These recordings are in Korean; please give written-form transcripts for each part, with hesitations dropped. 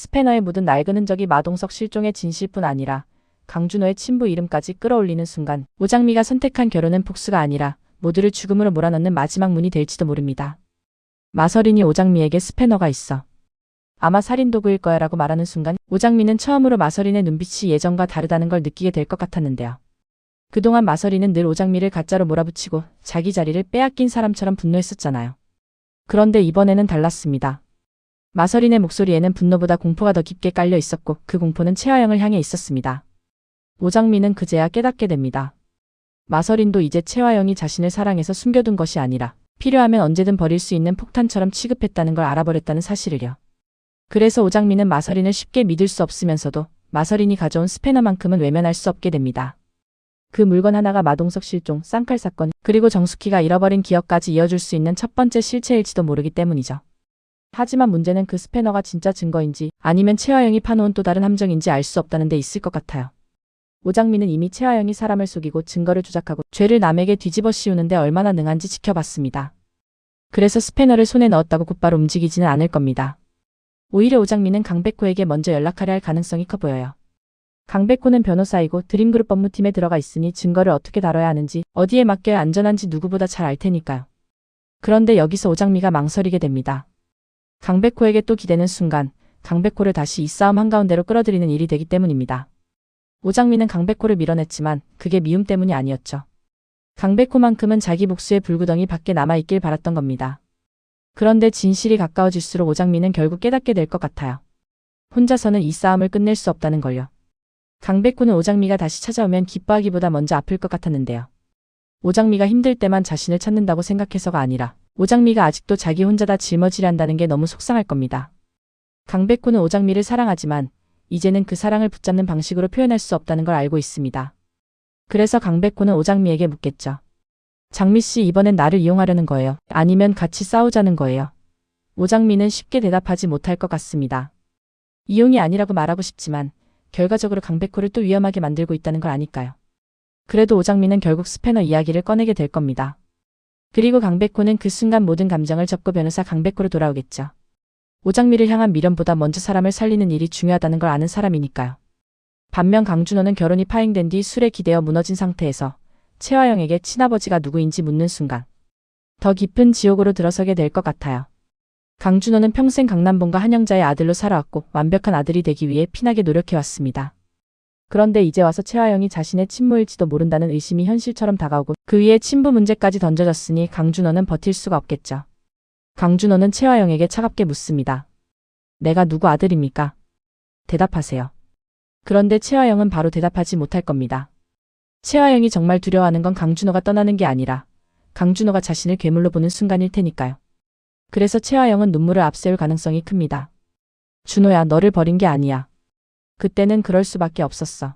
스패너에 묻은 낡은 흔적이 마동석 실종의 진실뿐 아니라 강준호의 친부 이름까지 끌어올리는 순간 오장미가 선택한 결혼은 복수가 아니라 모두를 죽음으로 몰아넣는 마지막 문이 될지도 모릅니다. 마서린이 오장미에게 스패너가 있어. 아마 살인도구일 거야 라고 말하는 순간 오장미는 처음으로 마서린의 눈빛이 예전과 다르다는 걸 느끼게 될 것 같았는데요. 그동안 마서린은 늘 오장미를 가짜로 몰아붙이고 자기 자리를 빼앗긴 사람처럼 분노했었잖아요. 그런데 이번에는 달랐습니다. 마서린의 목소리에는 분노보다 공포가 더 깊게 깔려 있었고 그 공포는 채화영을 향해 있었습니다. 오장미는 그제야 깨닫게 됩니다. 마서린도 이제 채화영이 자신을 사랑해서 숨겨둔 것이 아니라 필요하면 언제든 버릴 수 있는 폭탄처럼 취급했다는 걸 알아버렸다는 사실을요. 그래서 오장미는 마서린을 쉽게 믿을 수 없으면서도 마서린이 가져온 스패너만큼은 외면할 수 없게 됩니다. 그 물건 하나가 마동석 실종, 쌍칼 사건, 그리고 정숙희가 잃어버린 기억까지 이어줄 수 있는 첫 번째 실체일지도 모르기 때문이죠. 하지만 문제는 그 스패너가 진짜 증거인지 아니면 채화영이 파놓은 또 다른 함정인지 알 수 없다는 데 있을 것 같아요. 오장미는 이미 채화영이 사람을 속이고 증거를 조작하고 죄를 남에게 뒤집어 씌우는데 얼마나 능한지 지켜봤습니다. 그래서 스패너를 손에 넣었다고 곧바로 움직이지는 않을 겁니다. 오히려 오장미는 강백호에게 먼저 연락하려 할 가능성이 커 보여요. 강백호는 변호사이고 드림그룹 법무팀에 들어가 있으니 증거를 어떻게 다뤄야 하는지 어디에 맡겨야 안전한지 누구보다 잘 알 테니까요. 그런데 여기서 오장미가 망설이게 됩니다. 강백호에게 또 기대는 순간 강백호를 다시 이 싸움 한가운데로 끌어들이는 일이 되기 때문입니다. 오장미는 강백호를 밀어냈지만 그게 미움 때문이 아니었죠. 강백호만큼은 자기 복수의 불구덩이 밖에 남아있길 바랐던 겁니다. 그런데 진실이 가까워질수록 오장미는 결국 깨닫게 될 것 같아요. 혼자서는 이 싸움을 끝낼 수 없다는 걸요. 강백호는 오장미가 다시 찾아오면 기뻐하기보다 먼저 아플 것 같았는데요. 오장미가 힘들 때만 자신을 찾는다고 생각해서가 아니라 오장미가 아직도 자기 혼자 다 짊어지려 한다는 게 너무 속상할 겁니다. 강백호는 오장미를 사랑하지만 이제는 그 사랑을 붙잡는 방식으로 표현할 수 없다는 걸 알고 있습니다. 그래서 강백호는 오장미에게 묻겠죠. 장미씨, 이번엔 나를 이용하려는 거예요? 아니면 같이 싸우자는 거예요? 오장미는 쉽게 대답하지 못할 것 같습니다. 이용이 아니라고 말하고 싶지만 결과적으로 강백호를 또 위험하게 만들고 있다는 걸 아니까요. 그래도 오장미는 결국 스패너 이야기를 꺼내게 될 겁니다. 그리고 강백호는 그 순간 모든 감정을 접고 변호사 강백호로 돌아오겠죠. 오장미를 향한 미련보다 먼저 사람을 살리는 일이 중요하다는 걸 아는 사람이니까요. 반면 강준호는 결혼이 파행된 뒤 술에 기대어 무너진 상태에서 채화영에게 친아버지가 누구인지 묻는 순간 더 깊은 지옥으로 들어서게 될 것 같아요. 강준호는 평생 강남봉과 한영자의 아들로 살아왔고 완벽한 아들이 되기 위해 피나게 노력해왔습니다. 그런데 이제 와서 채화영이 자신의 친모일지도 모른다는 의심이 현실처럼 다가오고 그 위에 친부 문제까지 던져졌으니 강준호는 버틸 수가 없겠죠. 강준호는 채화영에게 차갑게 묻습니다. 내가 누구 아들입니까? 대답하세요. 그런데 채화영은 바로 대답하지 못할 겁니다. 채화영이 정말 두려워하는 건 강준호가 떠나는 게 아니라 강준호가 자신을 괴물로 보는 순간일 테니까요. 그래서 채화영은 눈물을 앞세울 가능성이 큽니다. 준호야, 너를 버린 게 아니야. 그때는 그럴 수밖에 없었어.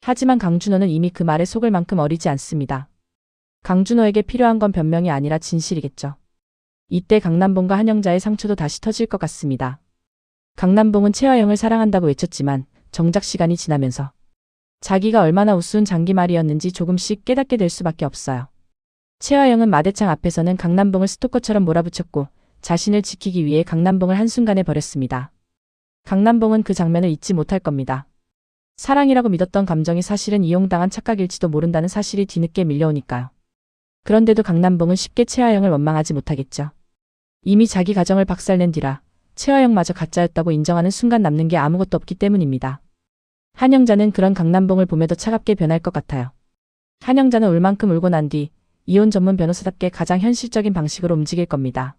하지만 강준호는 이미 그 말에 속을 만큼 어리지 않습니다. 강준호에게 필요한 건 변명이 아니라 진실이겠죠. 이때 강남봉과 한영자의 상처도 다시 터질 것 같습니다. 강남봉은 채화영을 사랑한다고 외쳤지만 정작 시간이 지나면서 자기가 얼마나 우스운 장기말이었는지 조금씩 깨닫게 될 수밖에 없어요. 채화영은 마대창 앞에서는 강남봉을 스토커처럼 몰아붙였고 자신을 지키기 위해 강남봉을 한순간에 버렸습니다. 강남봉은 그 장면을 잊지 못할 겁니다. 사랑이라고 믿었던 감정이 사실은 이용당한 착각일지도 모른다는 사실이 뒤늦게 밀려오니까요. 그런데도 강남봉은 쉽게 채화영을 원망하지 못하겠죠. 이미 자기 가정을 박살낸 뒤라 채화영마저 가짜였다고 인정하는 순간 남는 게 아무것도 없기 때문입니다. 한영자는 그런 강남봉을 보며 더 차갑게 변할 것 같아요. 한영자는 울 만큼 울고 난 뒤 이혼 전문 변호사답게 가장 현실적인 방식으로 움직일 겁니다.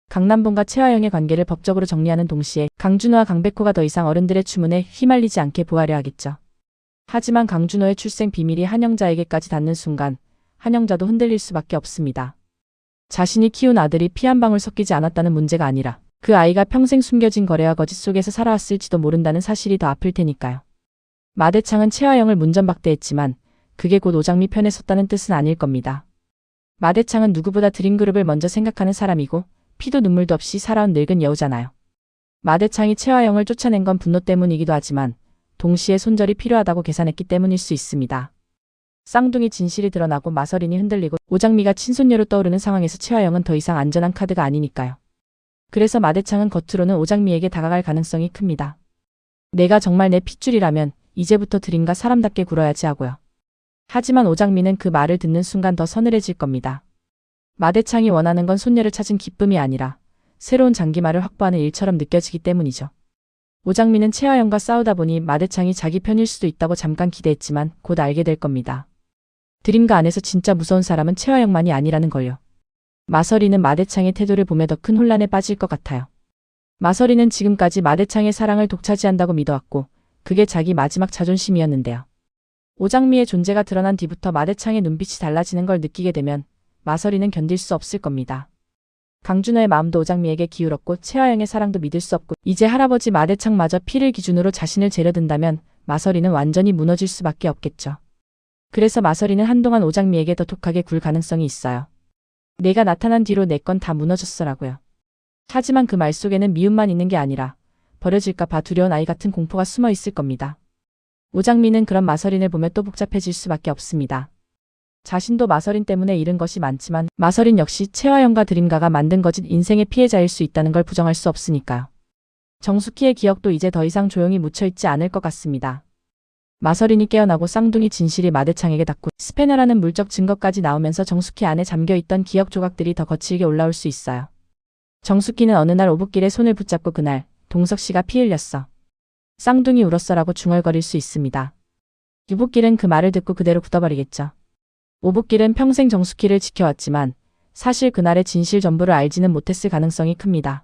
강남봉과 채화영의 관계를 법적으로 정리하는 동시에 강준호와 강백호가 더 이상 어른들의 추문에 휘말리지 않게 보호하려 하겠죠. 하지만 강준호의 출생 비밀이 한영자에게까지 닿는 순간 한영자도 흔들릴 수밖에 없습니다. 자신이 키운 아들이 피 한 방울 섞이지 않았다는 문제가 아니라 그 아이가 평생 숨겨진 거래와 거짓 속에서 살아왔을지도 모른다는 사실이 더 아플 테니까요. 마대창은 채화영을 문전박대했지만 그게 곧 오장미 편에 섰다는 뜻은 아닐 겁니다. 마대창은 누구보다 드림그룹을 먼저 생각하는 사람이고 피도 눈물도 없이 살아온 늙은 여우잖아요. 마대창이 채화영을 쫓아낸 건 분노 때문이기도 하지만 동시에 손절이 필요하다고 계산했기 때문일 수 있습니다. 쌍둥이 진실이 드러나고 마서린이 흔들리고 오장미가 친손녀로 떠오르는 상황에서 채화영은 더 이상 안전한 카드가 아니니까요. 그래서 마대창은 겉으로는 오장미에게 다가갈 가능성이 큽니다. 내가 정말 내 핏줄이라면 이제부터 드림과 사람답게 굴어야지 하고요. 하지만 오장미는 그 말을 듣는 순간 더 서늘해질 겁니다. 마대창이 원하는 건 손녀를 찾은 기쁨이 아니라 새로운 장기말을 확보하는 일처럼 느껴지기 때문이죠. 오장미는 최하영과 싸우다 보니 마대창이 자기 편일 수도 있다고 잠깐 기대했지만 곧 알게 될 겁니다. 드림가 안에서 진짜 무서운 사람은 최하영만이 아니라는 걸요. 마서리는 마대창의 태도를 보며 더 큰 혼란에 빠질 것 같아요. 마서리는 지금까지 마대창의 사랑을 독차지한다고 믿어왔고 그게 자기 마지막 자존심이었는데요. 오장미의 존재가 드러난 뒤부터 마대창의 눈빛이 달라지는 걸 느끼게 되면 마서리는 견딜 수 없을 겁니다. 강준호의 마음도 오장미에게 기울었고 최하영의 사랑도 믿을 수 없고 이제 할아버지 마대창마저 피를 기준으로 자신을 재려든다면 마서리는 완전히 무너질 수밖에 없겠죠. 그래서 마서리는 한동안 오장미에게 더 독하게 굴 가능성이 있어요. 내가 나타난 뒤로 내 건 다 무너졌어라고요. 하지만 그 말 속에는 미움만 있는 게 아니라 버려질까 봐 두려운 아이 같은 공포가 숨어 있을 겁니다. 오장미는 그런 마서린을 보며 또 복잡해질 수밖에 없습니다. 자신도 마서린 때문에 잃은 것이 많지만 마서린 역시 최화영과 드림가가 만든 거짓 인생의 피해자일 수 있다는 걸 부정할 수 없으니까요. 정숙희의 기억도 이제 더 이상 조용히 묻혀있지 않을 것 같습니다. 마서린이 깨어나고 쌍둥이 진실이 마대창에게 닿고 스패너라는 물적 증거까지 나오면서 정숙희 안에 잠겨있던 기억 조각들이 더 거칠게 올라올 수 있어요. 정숙희는 어느 날 오붓길에 손을 붙잡고 그날 동석 씨가 피 흘렸어. 쌍둥이 울었어라고 중얼거릴 수 있습니다. 유붓길은 그 말을 듣고 그대로 굳어버리겠죠. 오붓길은 평생 정숙희를 지켜왔지만 사실 그날의 진실 전부를 알지는 못했을 가능성이 큽니다.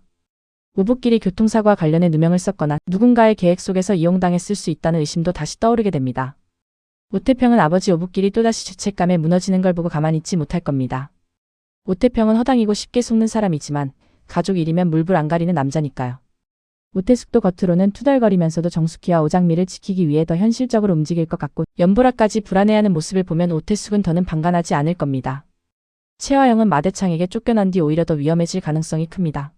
오붓길이 교통사고와 관련해 누명을 썼거나 누군가의 계획 속에서 이용당했을 수 있다는 의심도 다시 떠오르게 됩니다. 오태평은 아버지 오붓길이 또다시 죄책감에 무너지는 걸 보고 가만히 있지 못할 겁니다. 오태평은 허당이고 쉽게 속는 사람이지만 가족 일이면 물불 안 가리는 남자니까요. 오태숙도 겉으로는 투덜거리면서도 정숙희와 오장미를 지키기 위해 더 현실적으로 움직일 것 같고 연보라까지 불안해하는 모습을 보면 오태숙은 더는 방관하지 않을 겁니다. 최화영은 마대창에게 쫓겨난 뒤 오히려 더 위험해질 가능성이 큽니다.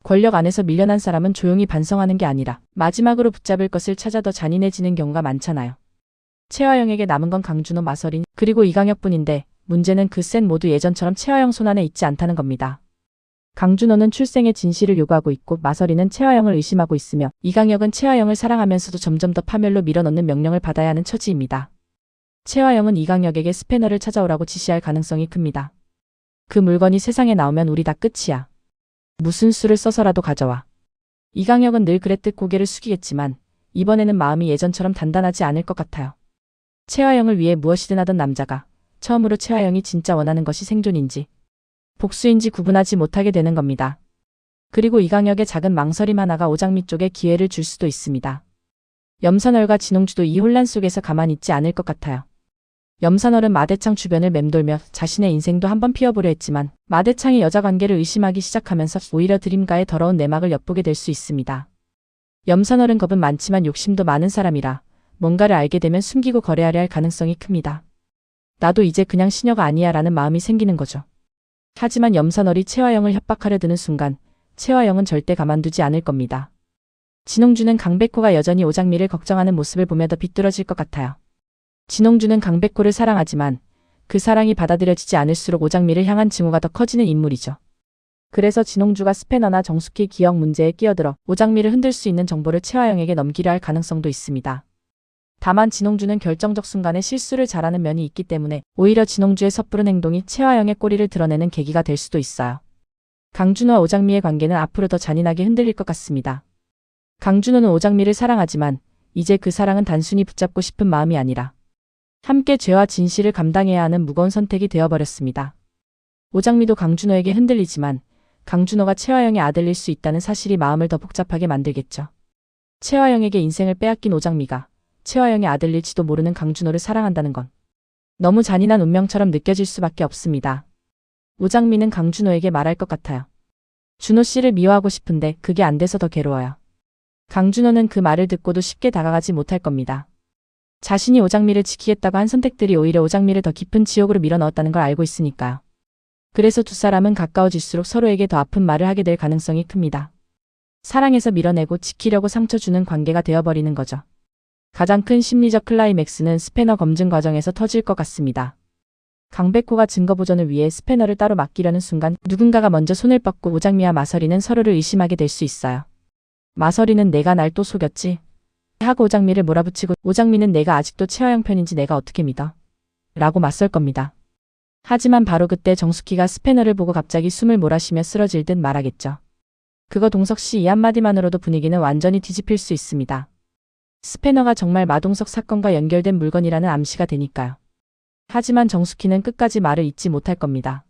권력 안에서 밀려난 사람은 조용히 반성하는 게 아니라 마지막으로 붙잡을 것을 찾아 더 잔인해지는 경우가 많잖아요. 최화영에게 남은 건 강준호, 마서린, 그리고 이강혁뿐인데 문제는 그 셋 모두 예전처럼 최화영 손안에 있지 않다는 겁니다. 강준호는 출생의 진실을 요구하고 있고 마서린은 최화영을 의심하고 있으며 이강혁은 최화영을 사랑하면서도 점점 더 파멸로 밀어넣는 명령을 받아야 하는 처지입니다. 최화영은 이강혁에게 스패너를 찾아오라고 지시할 가능성이 큽니다. 그 물건이 세상에 나오면 우리 다 끝이야. 무슨 수를 써서라도 가져와. 이강혁은 늘 그랬듯 고개를 숙이겠지만 이번에는 마음이 예전처럼 단단하지 않을 것 같아요. 최화영을 위해 무엇이든 하던 남자가 처음으로 최화영이 진짜 원하는 것이 생존인지 복수인지 구분하지 못하게 되는 겁니다. 그리고 이강혁의 작은 망설임 하나가 오장미 쪽에 기회를 줄 수도 있습니다. 염선월과 진홍주도 이 혼란 속에서 가만히 있지 않을 것 같아요. 염선월은 마대창 주변을 맴돌며 자신의 인생도 한번 피워보려 했지만 마대창의 여자 관계를 의심하기 시작하면서 오히려 드림가의 더러운 내막을 엿보게 될 수 있습니다. 염선월은 겁은 많지만 욕심도 많은 사람이라 뭔가를 알게 되면 숨기고 거래하려 할 가능성이 큽니다. 나도 이제 그냥 시녀가 아니야 라는 마음이 생기는 거죠. 하지만 염선월이 최화영을 협박하려 드는 순간 최화영은 절대 가만두지 않을 겁니다. 진홍주는 강백호가 여전히 오장미를 걱정하는 모습을 보며 더 비뚤어질 것 같아요. 진홍주는 강백호를 사랑하지만 그 사랑이 받아들여지지 않을수록 오장미를 향한 증오가 더 커지는 인물이죠. 그래서 진홍주가 스패너나 정숙희 기억 문제에 끼어들어 오장미를 흔들 수 있는 정보를 최화영에게 넘기려 할 가능성도 있습니다. 다만 진홍주는 결정적 순간에 실수를 잘하는 면이 있기 때문에 오히려 진홍주의 섣부른 행동이 최화영의 꼬리를 드러내는 계기가 될 수도 있어요. 강준호와 오장미의 관계는 앞으로 더 잔인하게 흔들릴 것 같습니다. 강준호는 오장미를 사랑하지만 이제 그 사랑은 단순히 붙잡고 싶은 마음이 아니라 함께 죄와 진실을 감당해야 하는 무거운 선택이 되어버렸습니다. 오장미도 강준호에게 흔들리지만 강준호가 최화영의 아들일 수 있다는 사실이 마음을 더 복잡하게 만들겠죠. 최화영에게 인생을 빼앗긴 오장미가 최화영의 아들일지도 모르는 강준호를 사랑한다는 건 너무 잔인한 운명처럼 느껴질 수밖에 없습니다. 오장미는 강준호에게 말할 것 같아요. 준호 씨를 미워하고 싶은데 그게 안 돼서 더 괴로워요. 강준호는 그 말을 듣고도 쉽게 다가가지 못할 겁니다. 자신이 오장미를 지키겠다고 한 선택들이 오히려 오장미를 더 깊은 지옥으로 밀어넣었다는 걸 알고 있으니까요. 그래서 두 사람은 가까워질수록 서로에게 더 아픈 말을 하게 될 가능성이 큽니다. 사랑에서 밀어내고 지키려고 상처 주는 관계가 되어버리는 거죠. 가장 큰 심리적 클라이맥스는 스패너 검증 과정에서 터질 것 같습니다. 강백호가 증거 보존을 위해 스패너를 따로 맡기려는 순간 누군가가 먼저 손을 뻗고 오장미와 마서리는 서로를 의심하게 될 수 있어요. 마서리는 내가 날 또 속였지? 하고 오장미를 몰아붙이고 오장미는 내가 아직도 최화영 편인지 내가 어떻게 믿어? 라고 맞설 겁니다. 하지만 바로 그때 정숙희가 스패너를 보고 갑자기 숨을 몰아쉬며 쓰러질 듯 말하겠죠. 그거 동석씨 이 한마디만으로도 분위기는 완전히 뒤집힐 수 있습니다. 스패너가 정말 마동석 사건과 연결된 물건이라는 암시가 되니까요. 하지만 정숙희는 끝까지 말을 잊지 못할 겁니다.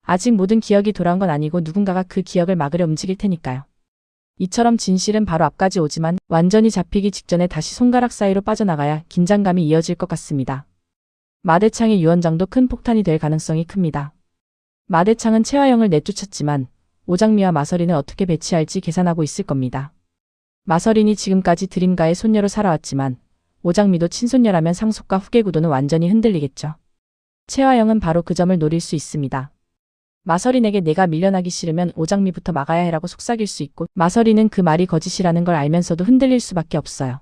아직 모든 기억이 돌아온 건 아니고 누군가가 그 기억을 막으려 움직일 테니까요. 이처럼 진실은 바로 앞까지 오지만 완전히 잡히기 직전에 다시 손가락 사이로 빠져나가야 긴장감이 이어질 것 같습니다. 마대창의 유언장도 큰 폭탄이 될 가능성이 큽니다. 마대창은 최화영을 내쫓았지만 오장미와 마서린을 어떻게 배치할지 계산하고 있을 겁니다. 마서린이 지금까지 드림가의 손녀로 살아왔지만 오장미도 친손녀라면 상속과 후계 구도는 완전히 흔들리겠죠. 최화영은 바로 그 점을 노릴 수 있습니다. 마서린에게 내가 밀려나기 싫으면 오장미부터 막아야 해라고 속삭일 수 있고 마서린은 그 말이 거짓이라는 걸 알면서도 흔들릴 수밖에 없어요.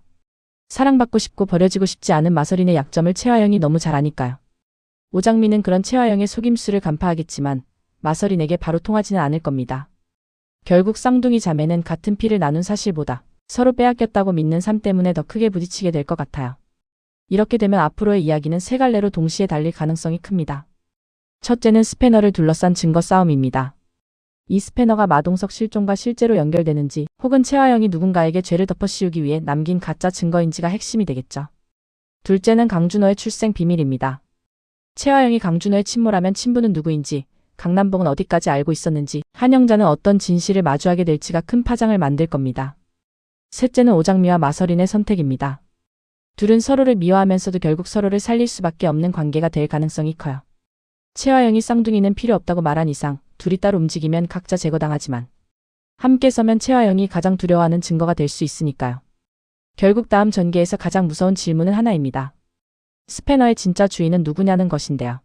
사랑받고 싶고 버려지고 싶지 않은 마서린의 약점을 최화영이 너무 잘 아니까요. 오장미는 그런 최화영의 속임수를 간파하겠지만 마서린에게 바로 통하지는 않을 겁니다. 결국 쌍둥이 자매는 같은 피를 나눈 사실보다 서로 빼앗겼다고 믿는 삶 때문에 더 크게 부딪히게 될 것 같아요. 이렇게 되면 앞으로의 이야기는 세 갈래로 동시에 달릴 가능성이 큽니다. 첫째는 스패너를 둘러싼 증거 싸움입니다. 이 스패너가 마동석 실종과 실제로 연결되는지 혹은 최화영이 누군가에게 죄를 덮어씌우기 위해 남긴 가짜 증거인지가 핵심이 되겠죠. 둘째는 강준호의 출생 비밀입니다. 최화영이 강준호의 친모라면 친부는 누구인지, 강남봉은 어디까지 알고 있었는지, 한영자는 어떤 진실을 마주하게 될지가 큰 파장을 만들 겁니다. 셋째는 오장미와 마서린의 선택입니다. 둘은 서로를 미워하면서도 결국 서로를 살릴 수밖에 없는 관계가 될 가능성이 커요. 최화영이 쌍둥이는 필요 없다고 말한 이상 둘이 따로 움직이면 각자 제거당하지만 함께 서면 최화영이 가장 두려워하는 증거가 될 수 있으니까요. 결국 다음 전개에서 가장 무서운 질문은 하나입니다. 스패너의 진짜 주인은 누구냐는 것인데요.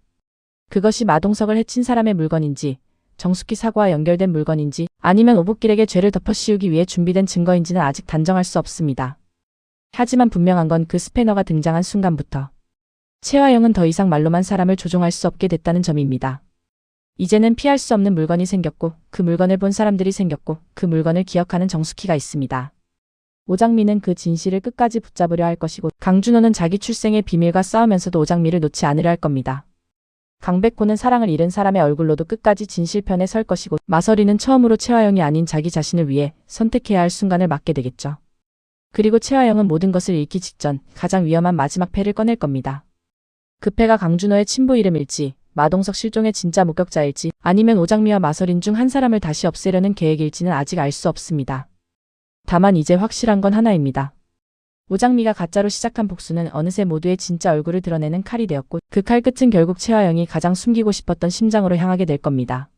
그것이 마동석을 해친 사람의 물건인지, 정숙희 사고와 연결된 물건인지, 아니면 오복길에게 죄를 덮어씌우기 위해 준비된 증거인지는 아직 단정할 수 없습니다. 하지만 분명한 건 그 스패너가 등장한 순간부터 최화영은 더 이상 말로만 사람을 조종할 수 없게 됐다는 점입니다. 이제는 피할 수 없는 물건이 생겼고 그 물건을 본 사람들이 생겼고 그 물건을 기억하는 정숙희가 있습니다. 오장미는 그 진실을 끝까지 붙잡으려 할 것이고 강준호는 자기 출생의 비밀과 싸우면서도 오장미를 놓지 않으려 할 겁니다. 강백호는 사랑을 잃은 사람의 얼굴로도 끝까지 진실편에 설 것이고 마서리는 처음으로 최화영이 아닌 자기 자신을 위해 선택해야 할 순간을 맞게 되겠죠. 그리고 최화영은 모든 것을 잃기 직전 가장 위험한 마지막 패를 꺼낼 겁니다. 그 패가 강준호의 친부 이름일지, 마동석 실종의 진짜 목격자일지, 아니면 오장미와 마서린 중 한 사람을 다시 없애려는 계획일지는 아직 알 수 없습니다. 다만 이제 확실한 건 하나입니다. 오장미가 가짜로 시작한 복수는 어느새 모두의 진짜 얼굴을 드러내는 칼이 되었고 그 칼 끝은 결국 최화영이 가장 숨기고 싶었던 심장으로 향하게 될 겁니다.